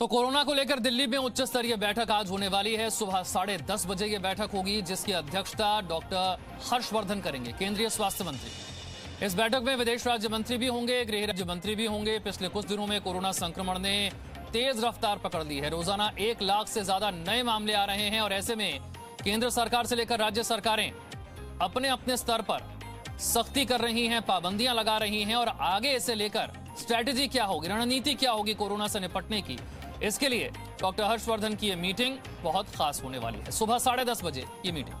तो कोरोना को लेकर दिल्ली में उच्च स्तरीय बैठक आज होने वाली है। सुबह 10:30 बजे यह बैठक होगी, जिसकी अध्यक्षता डॉक्टर हर्षवर्धन करेंगे, केंद्रीय स्वास्थ्य मंत्री। इस बैठक में विदेश राज्य मंत्री भी होंगे, गृह राज्य मंत्री भी होंगे। पिछले कुछ दिनों में कोरोना संक्रमण ने तेज रफ्तार पकड़ ली है। रोजाना 1 लाख से ज्यादा नए मामले आ रहे हैं और ऐसे में केंद्र सरकार से लेकर राज्य सरकारें अपने अपने स्तर पर सख्ती कर रही हैं, पाबंदियां लगा रही हैं। और आगे इसे लेकर स्ट्रैटेजी क्या होगी, रणनीति क्या होगी कोरोना से निपटने की, इसके लिए डॉक्टर हर्षवर्धन की यह मीटिंग बहुत खास होने वाली है। सुबह 10:30 बजे ये मीटिंग।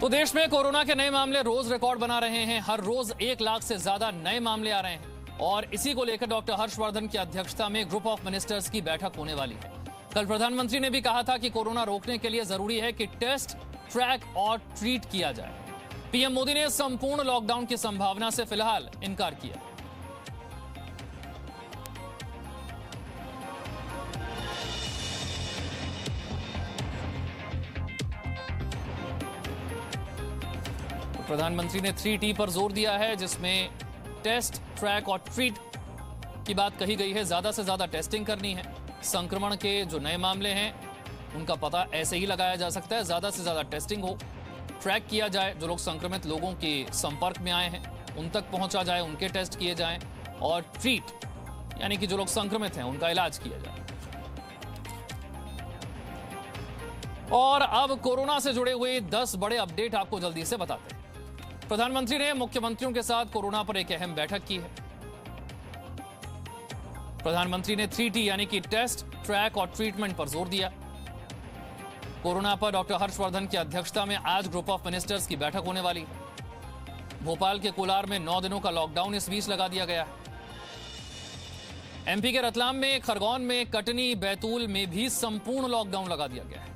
तो देश में कोरोना के नए मामले रोज रिकॉर्ड बना रहे हैं। हर रोज 1 लाख से ज्यादा नए मामले आ रहे हैं और इसी को लेकर डॉक्टर हर्षवर्धन की अध्यक्षता में ग्रुप ऑफ मिनिस्टर्स की बैठक होने वाली है। कल प्रधानमंत्री ने भी कहा था कि कोरोना रोकने के लिए जरूरी है कि टेस्ट, ट्रैक और ट्रीट किया जाए। पीएम मोदी ने संपूर्ण लॉकडाउन की संभावना से फिलहाल इनकार किया। प्रधानमंत्री ने 3T पर जोर दिया है, जिसमें टेस्ट, ट्रैक और ट्रीट की बात कही गई है। ज्यादा से ज्यादा टेस्टिंग करनी है। संक्रमण के जो नए मामले हैं उनका पता ऐसे ही लगाया जा सकता है। ज्यादा से ज्यादा टेस्टिंग हो, ट्रैक किया जाए, जो लोग संक्रमित लोगों के संपर्क में आए हैं उन तक पहुंचा जाए, उनके टेस्ट किए जाएं और ट्रीट यानी कि जो लोग संक्रमित हैं उनका इलाज किया जाए। और अब कोरोना से जुड़े हुए 10 बड़े अपडेट आपको जल्दी से बताते हैं। प्रधानमंत्री ने मुख्यमंत्रियों के साथ कोरोना पर एक अहम बैठक की है। प्रधानमंत्री ने 3T यानी कि टेस्ट, ट्रैक और ट्रीटमेंट पर जोर दिया। कोरोना पर डॉक्टर हर्षवर्धन की अध्यक्षता में आज ग्रुप ऑफ मिनिस्टर्स की बैठक होने वाली है। भोपाल के कोलार में 9 दिनों का लॉकडाउन इस बीच लगा दिया गया है। एमपी के रतलाम में, खरगोन में, कटनी, बैतूल में भी संपूर्ण लॉकडाउन लगा दिया गया है।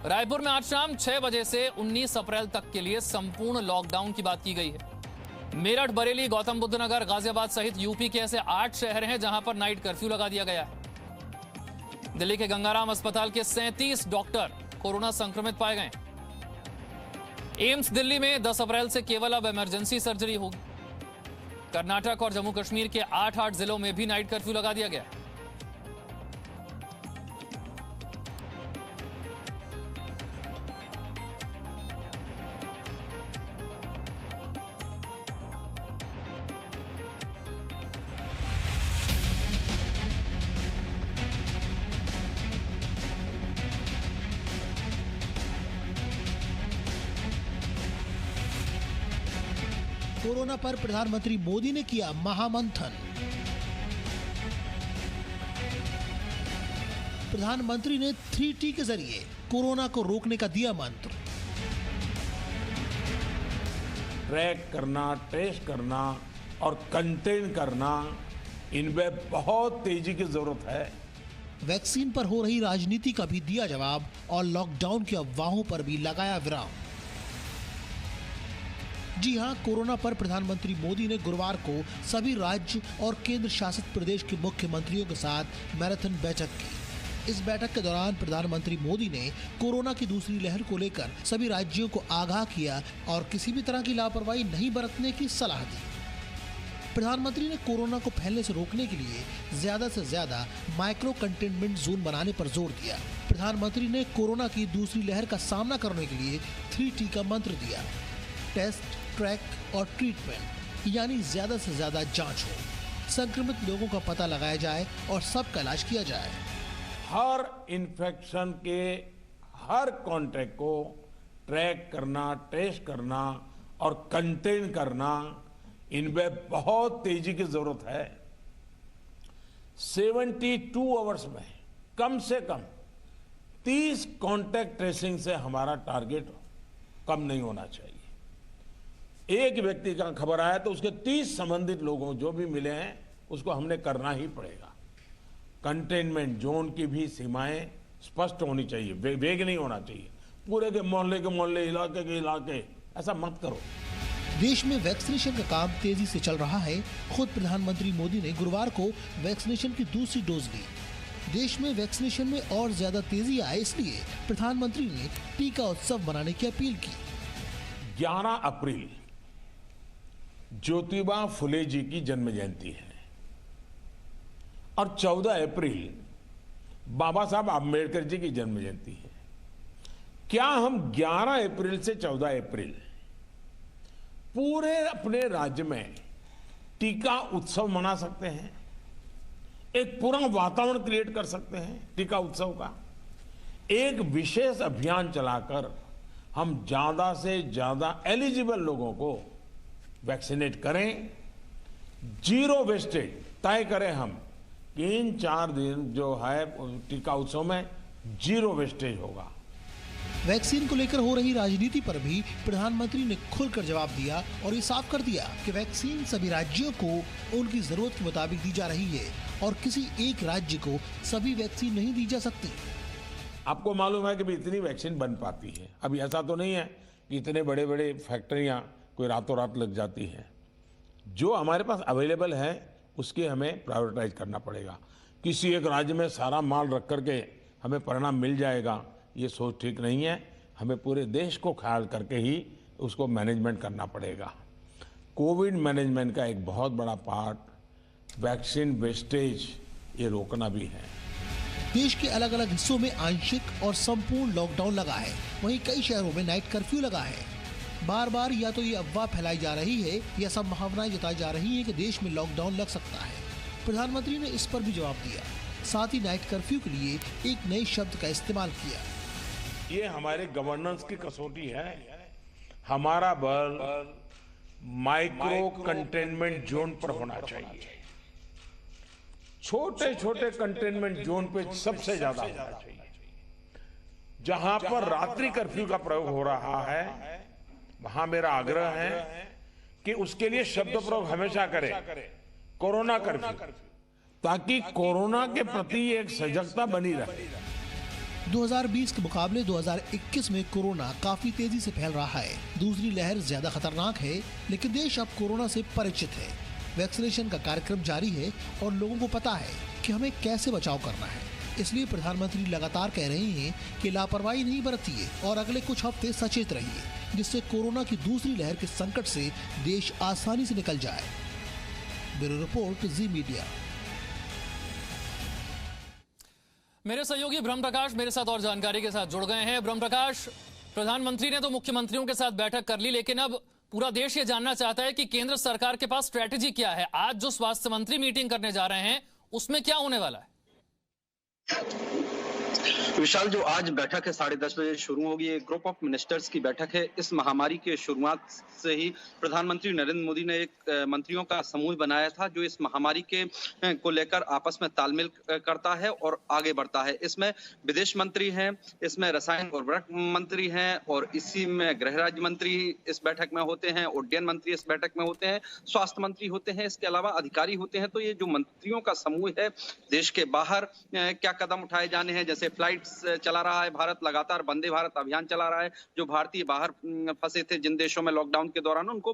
रायपुर में आज शाम 6 बजे से 19 अप्रैल तक के लिए संपूर्ण लॉकडाउन की बात की गई है। मेरठ, बरेली, गौतम बुद्ध नगर, गाजियाबाद सहित यूपी के ऐसे 8 शहर हैं जहां पर नाइट कर्फ्यू लगा दिया गया है। दिल्ली के गंगाराम अस्पताल के 37 डॉक्टर कोरोना संक्रमित पाए गए। एम्स दिल्ली में 10 अप्रैल से केवल अब इमरजेंसी सर्जरी होगी। कर्नाटक और जम्मू कश्मीर के 8 जिलों में भी नाइट कर्फ्यू लगा दिया गया है। कोरोना पर प्रधानमंत्री मोदी ने किया महामंथन। प्रधानमंत्री ने 3T के जरिए कोरोना को रोकने का दिया मंत्र। ट्रैक करना, ट्रेस करना और कंटेन करना, इनमें बहुत तेजी की जरूरत है। वैक्सीन पर हो रही राजनीति का भी दिया जवाब और लॉकडाउन की अफवाहों पर भी लगाया विराम। जी हां, कोरोना पर प्रधानमंत्री मोदी ने गुरुवार को सभी राज्य और केंद्र शासित प्रदेश के मुख्यमंत्रियों के साथ मैराथन बैठक की। इस बैठक के दौरान प्रधानमंत्री मोदी ने कोरोना की दूसरी लहर को लेकर सभी राज्यों को आगाह किया और किसी भी तरह की लापरवाही नहीं बरतने की सलाह दी। प्रधानमंत्री ने कोरोना को फैलने से रोकने के लिए ज्यादा से ज्यादा माइक्रो कंटेनमेंट जोन बनाने पर जोर दिया। प्रधानमंत्री ने कोरोना की दूसरी लहर का सामना करने के लिए 3T का मंत्र दिया। टेस्ट, ट्रैक और ट्रीटमेंट यानी ज्यादा से ज्यादा जांच हो, संक्रमित लोगों का पता लगाया जाए और सबका इलाज किया जाए। हर इन्फेक्शन के हर कॉन्टैक्ट को ट्रैक करना, ट्रेस करना और कंटेन करना, इनमें बहुत तेजी की जरूरत है। 72 आवर्स में कम से कम 30 कॉन्टैक्ट ट्रेसिंग से हमारा टारगेट कम नहीं होना चाहिए। एक व्यक्ति का खबर आया तो उसके 30 संबंधित लोगों जो भी मिले हैं उसको हमने करना ही पड़ेगा। कंटेनमेंट जोन की भी सीमाएं स्पष्ट होनी चाहिए, वेग नहीं होना चाहिए। पूरे के मोहल्ले, इलाके के इलाके, ऐसा मत करो। देश में वैक्सीनेशन का काम तेजी से चल रहा है। खुद प्रधानमंत्री मोदी ने गुरुवार को वैक्सीनेशन की दूसरी डोज ली। देश में वैक्सीनेशन में और ज्यादा तेजी आए, इसलिए प्रधानमंत्री ने टीका उत्सव मनाने की अपील की। 11 अप्रैल ज्योतिबा फुले जी की जन्म जयंती है और 14 अप्रैल बाबा साहब आम्बेडकर जी की जन्म जयंती है। क्या हम 11 अप्रैल से 14 अप्रैल पूरे अपने राज्य में टीका उत्सव मना सकते हैं? एक पूरा वातावरण क्रिएट कर सकते हैं टीका उत्सव का। एक विशेष अभियान चलाकर हम ज्यादा से ज्यादा एलिजिबल लोगों को वैक्सीनेट करें, जीरो वेस्टेज तय करें हम कि इन 4 दिन जो है टीका उत्सव में जीरो वेस्टेज होगा। वैक्सीन को लेकर हो रही राजनीति पर भी प्रधानमंत्री ने खुलकर जवाब दिया और ये साफ कर दिया कि वैक्सीन सभी राज्यों को उनकी जरूरत के मुताबिक दी जा रही है और किसी एक राज्य को सभी वैक्सीन नहीं दी जा सकती। आपको मालूम है कि भी इतनी वैक्सीन बन पाती है। अभी ऐसा तो नहीं है कि इतने बड़े बड़े फैक्ट्रियां कोई रातों रात लग जाती हैं। जो हमारे पास अवेलेबल है उसकी हमें प्रायोरिटाइज करना पड़ेगा। किसी एक राज्य में सारा माल रख करके हमें परिणाम मिल जाएगा, ये सोच ठीक नहीं है। हमें पूरे देश को ख्याल करके ही उसको मैनेजमेंट करना पड़ेगा। कोविड मैनेजमेंट का एक बहुत बड़ा पार्ट वैक्सीन वेस्टेज ये रोकना भी है। देश के अलग अलग हिस्सों में आंशिक और संपूर्ण लॉकडाउन लगा है, वहीं कई शहरों में नाइट कर्फ्यू लगा है। बार बार या तो ये अफवाह फैलाई जा रही है या संभावनाएं जताई जा रही है कि देश में लॉकडाउन लग सकता है। प्रधानमंत्री ने इस पर भी जवाब दिया, साथ ही नाइट कर्फ्यू के लिए एक नए शब्द का इस्तेमाल किया। ये हमारे गवर्नेंस की कसौटी है। हमारा बल माइक्रो कंटेनमेंट जोन पर होना चाहिए। छोटे छोटे कंटेनमेंट जोन पे सबसे ज्यादा होना चाहिए। जहां पर रात्रि कर्फ्यू का प्रयोग हो रहा है वहां मेरा आग्रह है कि उसके लिए शब्द प्रयोग हमेशा करें कोरोना कर्फ्यू, ताकि कोरोना के प्रति एक सजगता बनी रहे। 2020 के मुकाबले 2021 में कोरोना काफी तेजी से फैल रहा है। दूसरी लहर ज्यादा खतरनाक है, लेकिन देश अब कोरोना से परिचित है। वैक्सीनेशन का कार्यक्रम जारी है और लोगों को पता है कि हमें कैसे बचाव करना है। इसलिए प्रधानमंत्री लगातार कह रहे हैं कि लापरवाही नहीं बरतिए और अगले कुछ हफ्ते सचेत रहिए, जिससे कोरोना की दूसरी लहर के संकट से देश आसानी से निकल जाए। ब्यूरो रिपोर्ट, जी मीडिया। मेरे सहयोगी ब्रह्म प्रकाश मेरे साथ और जानकारी के साथ जुड़ गए हैं। ब्रह्म प्रकाश, प्रधानमंत्री ने तो मुख्यमंत्रियों के साथ बैठक कर ली, लेकिन अब पूरा देश ये जानना चाहता है कि केंद्र सरकार के पास स्ट्रेटेजी क्या है। आज जो स्वास्थ्य मंत्री मीटिंग करने जा रहे हैं उसमें क्या होने वाला है? विशाल, जो आज बैठक है 10:30 बजे शुरू होगी। एक ग्रुप ऑफ मिनिस्टर्स की बैठक है। इस महामारी के शुरुआत से ही प्रधानमंत्री नरेंद्र मोदी ने एक मंत्रियों का समूह बनाया था जो इस महामारी के को लेकर आपस में तालमेल करता है और आगे बढ़ता है। इसमें विदेश मंत्री हैं, इसमें रसायन और उर्वरक मंत्री हैं और इसी में गृह राज्य मंत्री इस बैठक में होते हैं, उड्डयन मंत्री इस बैठक में होते हैं, स्वास्थ्य मंत्री होते हैं, इसके अलावा अधिकारी होते हैं। तो ये जो मंत्रियों का समूह है, देश के बाहर क्या कदम उठाए जाने हैं, जैसे फ्लाइट चला रहा है भारत, लगातार वंदे भारत अभियान चला रहा है। जो भारतीय बाहर फंसे थे जिन देशों में लॉकडाउन के दौरान, उनको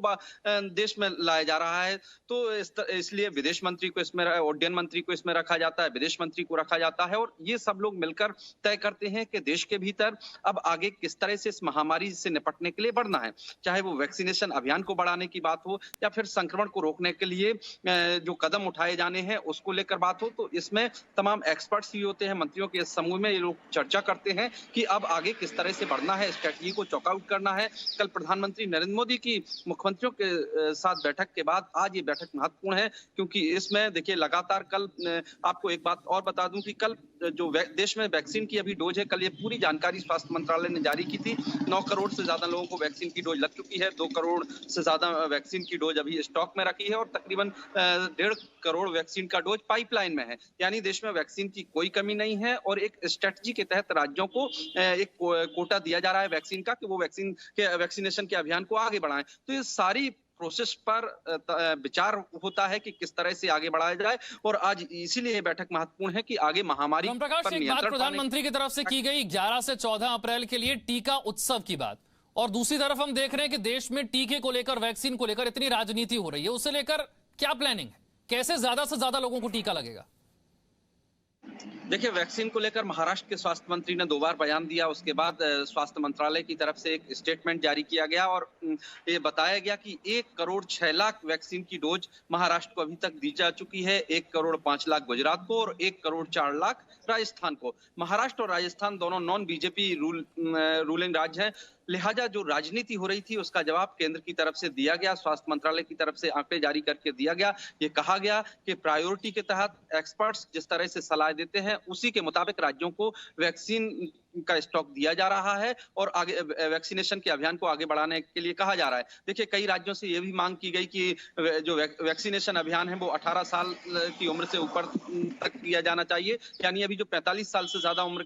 देश में लाया जा रहा है। तो इसलिए विदेश मंत्री को इसमें, उड्डयन मंत्री को इसमें रखा जाता है, विदेश मंत्री को रखा जाता है और ये सब लोग मिलकर तय करते हैं कि देश के भीतर अब आगे किस तरह से इस महामारी से निपटने के लिए बढ़ना है। चाहे वो वैक्सीनेशन अभियान को बढ़ाने की बात हो या फिर संक्रमण को रोकने के लिए जो कदम उठाए जाने हैं उसको लेकर बात हो, तो इसमें तमाम एक्सपर्ट्स भी होते हैं। मंत्रियों के इस समूह में ये लोग चर्चा करते हैं कि अब आगे किस तरह से बढ़ना है, स्ट्रेटजी को चॉकआउट करना है। कल प्रधानमंत्री नरेंद्र मोदी की मुख्यमंत्रियों के साथ बैठक के बाद आज ये बैठक महत्वपूर्ण है, क्योंकि इसमें देखिए लगातार कल आपको एक बात और बता दूं कि कल जो देश में वैक्सीन की अभी डोज है, कल ये पूरी जानकारी स्वास्थ्य मंत्रालय ने जारी की थी। 9 करोड़ से ज्यादा लोगों को वैक्सीन की डोज लग चुकी है, 2 करोड़ से ज्यादा वैक्सीन की डोज अभी स्टॉक में रखी है और तकरीबन 1.5 करोड़ वैक्सीन का डोज पाइपलाइन में है। यानी देश में वैक्सीन की कोई कमी नहीं है और एक स्ट्रेटजी के तहत राज्यों को एक कोटा दिया जा रहा है वैक्सीन का कि वो वैक्सीनेशन के अभियान को आगे बढ़ाएं। तो ये सारी प्रोसेस पर विचार होता है कि किस तरह से आगे बढ़ाया जाए और आज इसीलिए बैठक महत्वपूर्ण है कि आगे महामारी पर नियंत्रण। प्रधानमंत्री की तरफ से की गई 11 से 14 अप्रैल के लिए टीका उत्सव की बात, और दूसरी तरफ हम देख रहे हैं कि देश में टीके को लेकर, वैक्सीन को लेकर इतनी राजनीति हो रही है, उसे लेकर क्या प्लानिंग है? कैसे ज्यादा से ज्यादा लोगों को टीका लगेगा? देखिए, वैक्सीन को लेकर महाराष्ट्र के स्वास्थ्य मंत्री ने 2 बार बयान दिया। उसके बाद स्वास्थ्य मंत्रालय की तरफ से एक स्टेटमेंट जारी किया गया और ये बताया गया कि 1 करोड़ 6 लाख वैक्सीन की डोज महाराष्ट्र को अभी तक दी जा चुकी है, 1 करोड़ 5 लाख गुजरात को और 1 करोड़ 4 लाख राजस्थान को। महाराष्ट्र और राजस्थान दोनों नॉन बीजेपी रूलिंग राज्य हैं, लिहाजा जो राजनीति हो रही थी उसका जवाब केंद्र की तरफ से दिया गया। स्वास्थ्य मंत्रालय की तरफ से आंकड़े जारी करके दिया गया। ये कहा गया कि प्रायोरिटी के तहत एक्सपर्ट्स जिस तरह से सलाह देते हैं उसी के मुताबिक राज्यों को वैक्सीन का स्टॉक दिया जा रहा है और आगे वैक्सीनेशन के अभियान को आगे बढ़ाने के लिए कहा जा रहा है। देखिए, कई राज्यों से ये भी मांग की गई कि जो वैक्सीनेशन अभियान है वो 18 साल की उम्र से ऊपर तक किया जाना चाहिए, यानी अभी जो 45 साल से ज्यादा उम्र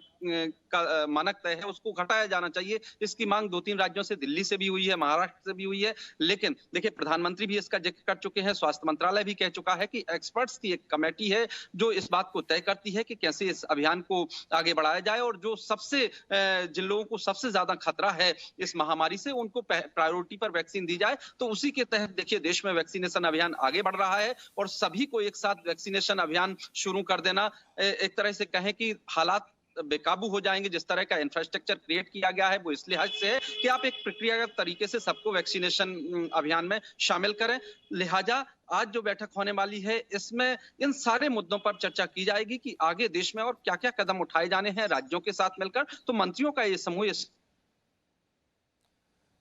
का मानक तय है उसको घटाया जाना चाहिए। इसकी मांग 2-3 राज्यों से, दिल्ली से भी हुई है, महाराष्ट्र से भी हुई है। लेकिन देखिए, प्रधानमंत्री भी इसका जिक्र कर चुके हैं, स्वास्थ्य मंत्रालय भी कह चुका है कि एक्सपर्ट्स की एक कमेटी है जो इस बात को तय करती है कि कैसे इस अभियान को आगे बढ़ाया जाए और जो जिन लोगों को सबसे ज्यादा खतरा है इस महामारी से उनको प्रायोरिटी पर वैक्सीन दी जाए। तो उसी के तहत देखिए, देश में वैक्सीनेशन अभियान आगे बढ़ रहा है और सभी को एक साथ वैक्सीनेशन अभियान शुरू कर देना एक तरह से कहें कि हालात बेकाबू हो जाएंगे। जिस तरह का इंफ्रास्ट्रक्चर क्रिएट किया गया है वो इस लिहाज से है कि आप एक प्रक्रियागत तरीके से सबको वैक्सीनेशन अभियान में शामिल करें। लिहाजा आज जो बैठक होने वाली है इसमें इन सारे मुद्दों पर चर्चा की जाएगी कि आगे देश में और क्या-क्या कदम उठाए जाने हैं राज्यों के साथ मिलकर। तो मंत्रियों का ये समूह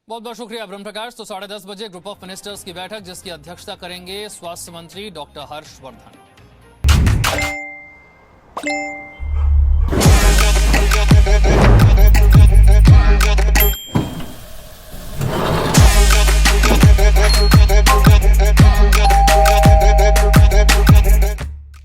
बहुत बहुत शुक्रिया ब्रह्म प्रकाश। तो 10:30 बजे ग्रुप ऑफ मिनिस्टर्स की बैठक जिसकी अध्यक्षता करेंगे स्वास्थ्य मंत्री डॉक्टर हर्षवर्धन।